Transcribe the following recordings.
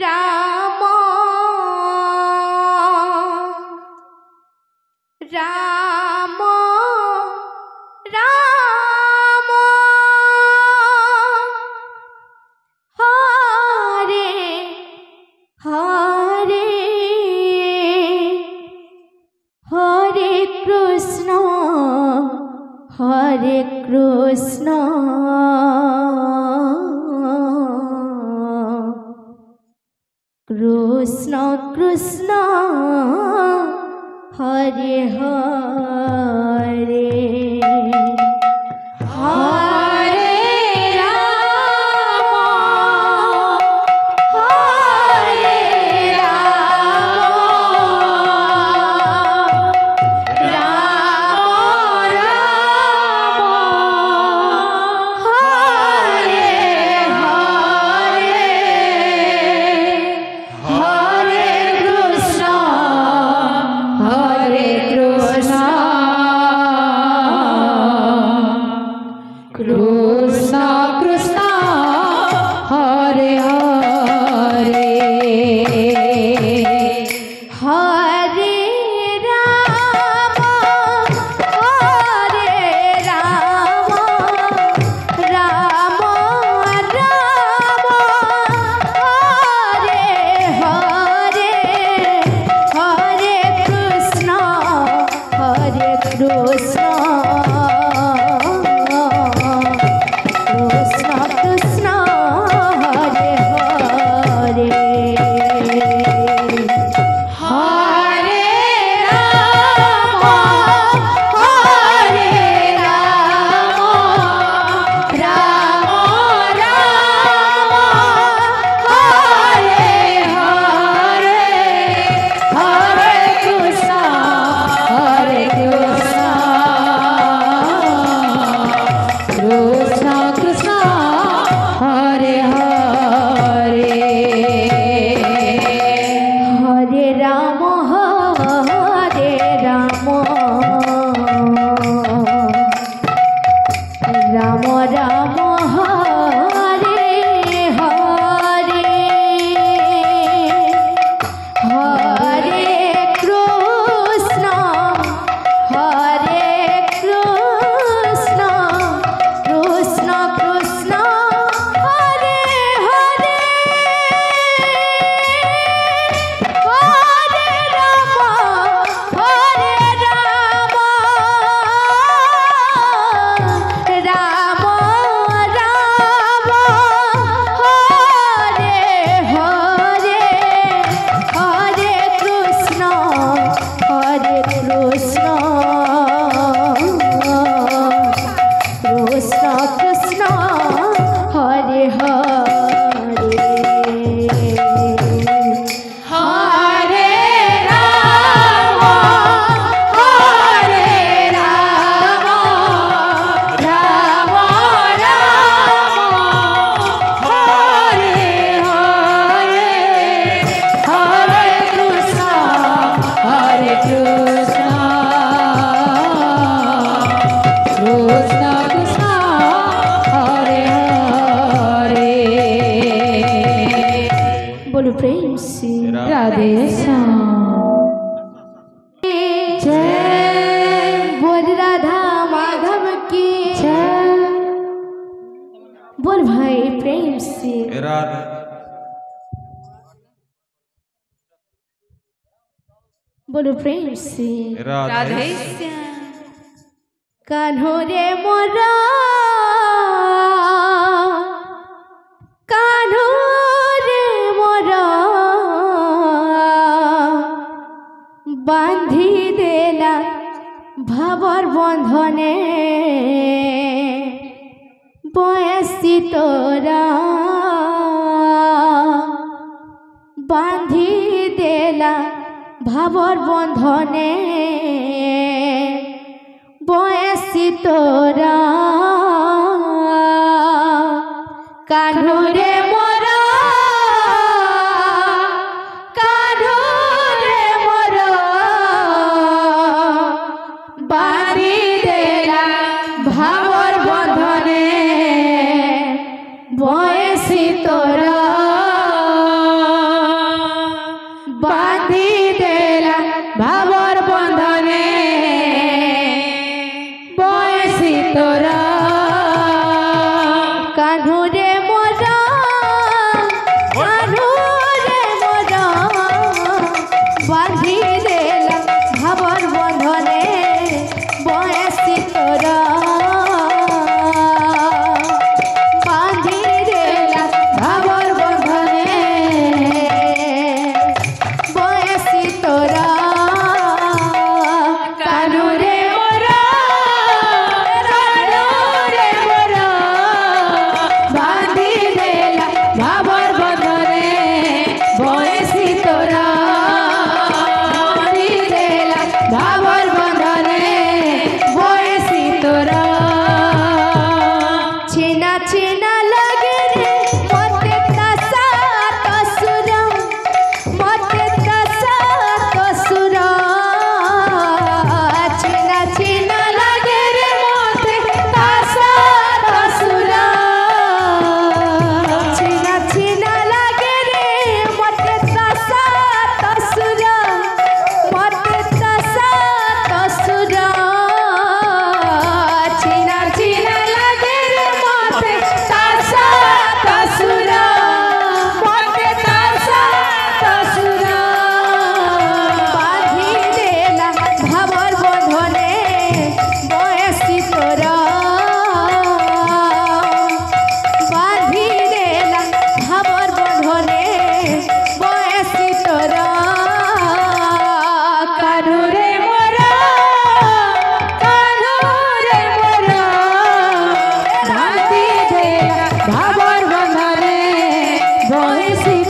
राम राम राम हरे हरे हरे कृष्ण कृष्ण कृष्ण हरे हरे हरे राम हरे राम राम राम हरे हरे कृष्ण कृष्ण हरे हरे हरे राम राम राम हरे हरे हरे कृष्ण कृष्ण राम राम हरे हरे हरे कृष्ण कृष्ण कृष्ण हरे हरे हरे राम राम राम हरे हरे हरे कृष्ण कृष्ण कृष्ण हरे हरे हरे राम राम राम हरे हरे हरे कृष्ण कृष्ण कृष्ण हरे हरे बोलो प्रेम से राधे श्याम जय बोल राधा माधव की जय बोल भाई प्रेम से बोलो प्रेम से राधे कान्हो रे मोरा कान्हो रे मोरा बांधी देला भावर बंधने बयसी तोरा बांधी देला भावर बंधने बयसी तोरा कान्हो रे मोरा कान्हो रे मोरा बांधी देला भावर बंधने बयसी तोरा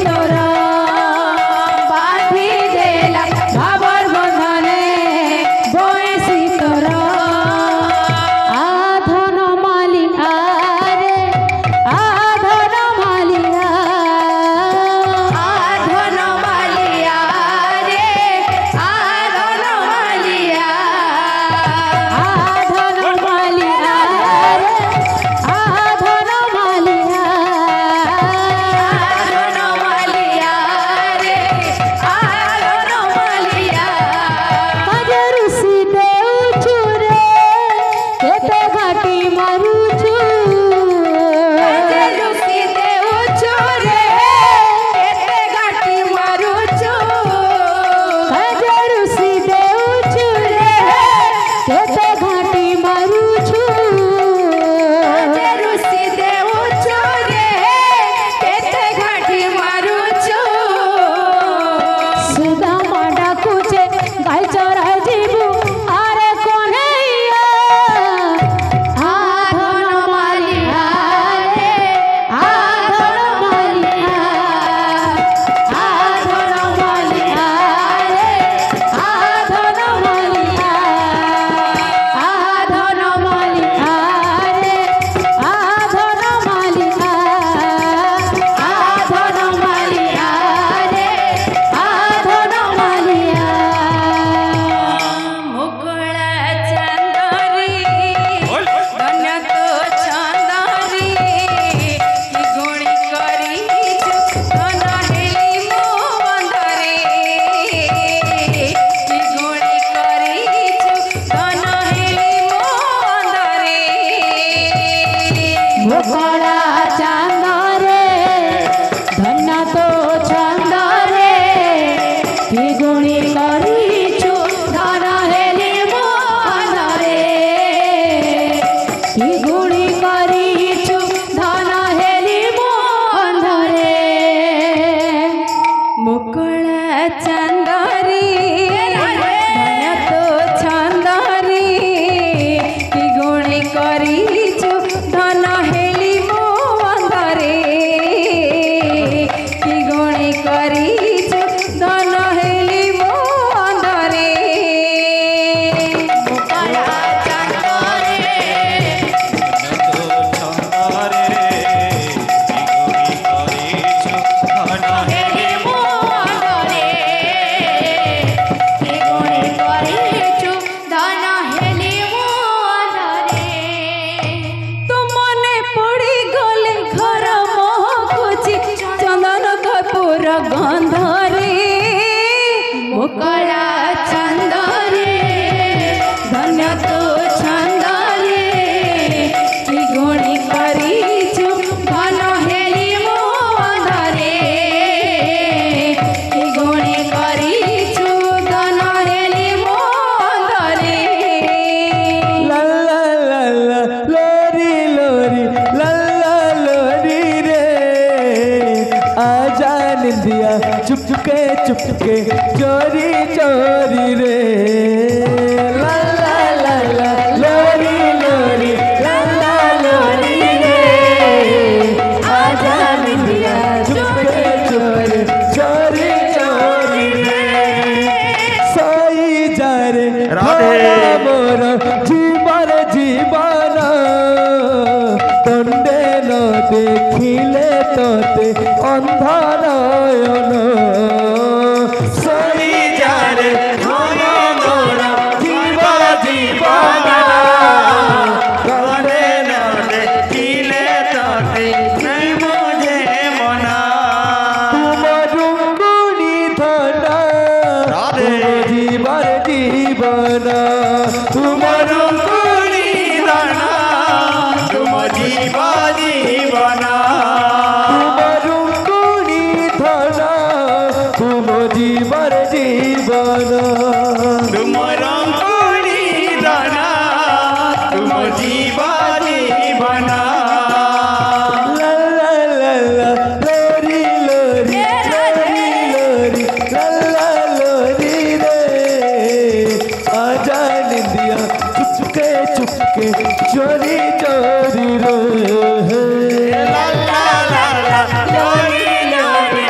तोरा बांधी देला भावर बंधने बयसी तोरा आधन मालिया रे आधन मालिया आधन मालिया रे आधन मालिया आधन मालिया रे आधन मालिया आधन मालिया रे आधन मालिया मजरू सीते उचुरे केते घाटी मारुचु मजरू सीते उचुरे केते घाटी मारुचु मजरू सीते उचुरे केते घाटी मारुचु मजरू सीते उचुरे केते घाटी मारुचु सुदा माडा कुचे गाय चरा जीबू आरे कोन्हैया आधन मालिया रे आधन मालिया आधन मालिया रे आधन मालिया आधन मालिया रे आधन मालिया आधन मालिया रे आधन मालिया मुकुळा चंदरी धन्य तो चंदरी की गुणी करी धन हेली मो अंधरे की गुणी करी धन हेली मो अंधरे मुकुळा चंदरे धन्य तो चंदरे की गुणी करिछु धन हेली मो अंधरे की गुणी करिछु धन हेली मो अंधरे मुकुळा चंदरी धन्य तो चंदरी की गुणी करिछु धन हेली मो अंधरे की गुणी करिछु धन हेली मो अंधरे मुकुळा चंदरी हेली मो अंधरे की गुणी करिछु धन हेली मो अंधरे तुमने पड़ी गले घर महकुची चंदन कपूर गंधरे मुकुळा चंदरे धन्य तो चंदरे की गुणी करिछु धन हेली मो अंधरे की गुणी करिछु धन हेली मो अंधरे ला ला ला ला लोरी लोरी ला ला लोरी रे आजा निंदिया चुपके चुपके चोरी चोरी रे ला ला ला ला लोरी लोरी ला ला लोरी रे आजा निंदिया चुपके चोरी चोरी चोरी रे साई जा रे राधे। मोर जीवन जीवन तंडे न देखिले तोते अंधारायन सई जा रे मोर मोर जीवन जीवन तंडे न देखिले तोते नहीं मुझे मना तुम रुंगुनी धना राधे। जीवन जीवन तुम रुंगुनी धना तुम जीवानी बना रुंगुनी धना तुम जीवन जीवन तुम रुंगुनी धना तुम जीवानी बना ला ला ला ला लोरी लोरी लोरी लोरी ला ला लोरी रे आजा निंदिया चुपके चुपके चोरी चोरी रे ला ला ला ला लोरी लोरी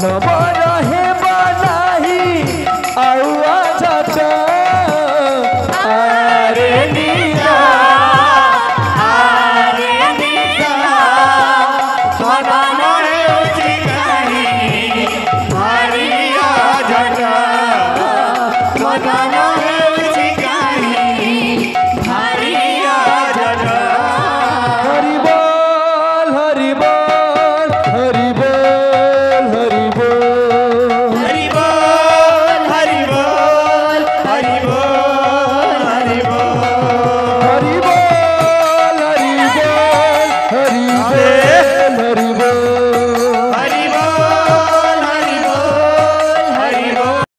ଧନ